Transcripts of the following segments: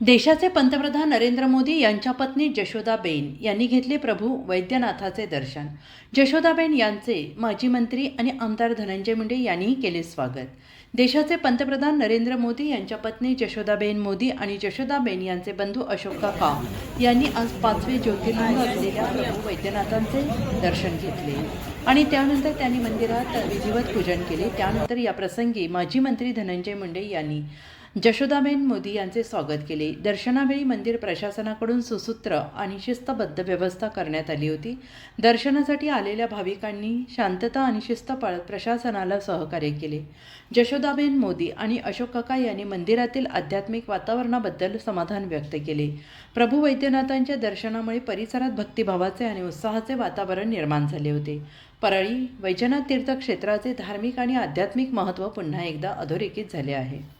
देशाचे पंतप्रधान नरेंद्र मोदी यांच्या पत्नी जशोदाबेन यांनी घेतले प्रभू वैद्यनाथाचे दर्शन। जशोदाबेन यांचे माजी मंत्री आणि आमदार धनंजय मुंडे यांनीही केले स्वागत। देशाचे पंतप्रधान नरेंद्र मोदी यांच्या पत्नी जशोदाबेन मोदी आणि जशोदाबेन यांचे बंधू अशोक काका यांनी आज 5वे ज्योतिर्लिंग असलेल्या प्रभू वैद्यनाथांचे दर्शन घेतले आणि त्यानंतर त्यांनी मंदिरात विधिवत पूजन केले। त्यानंतर या प्रसंगी माजी मंत्री धनंजय मुंडे यांनी जशोदाबेन मोदी यांचे स्वागत केले। दर्शनावेळी मंदिर प्रशासनाकडून सुसूत्र आणि शिस्तबद्ध व्यवस्था करण्यात आली होती। दर्शनासाठी आलेल्या भाविकांनी शांतता आणि शिस्त पाळत प्रशासनाला सहकार्य केले। जशोदाबेन मोदी आणि अशोक काका यांनी मंदिरातील आध्यात्मिक वातावरणाबद्दल समाधान व्यक्त केले। प्रभू वैद्यनाथांच्या दर्शनामुळे परिसरात भक्तिभावाचे आणि उत्साहाचे वातावरण निर्माण झाले होते। परळी वैजनाथ तीर्थ क्षेत्राचे धार्मिक आणि आध्यात्मिक महत्त्व पुन्हा एकदा अधोरेखित झाले आहे।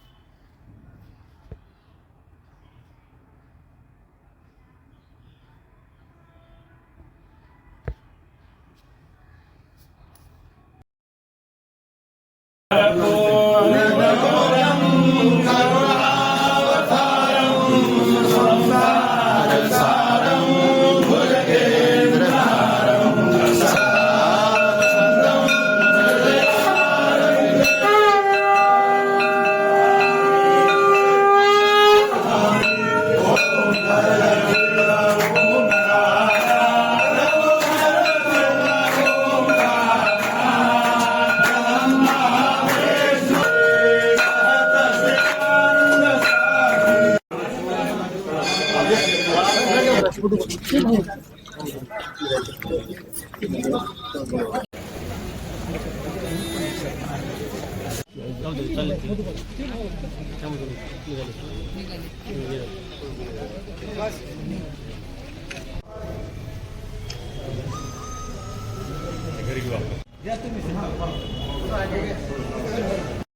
घरी घेऊ आपण.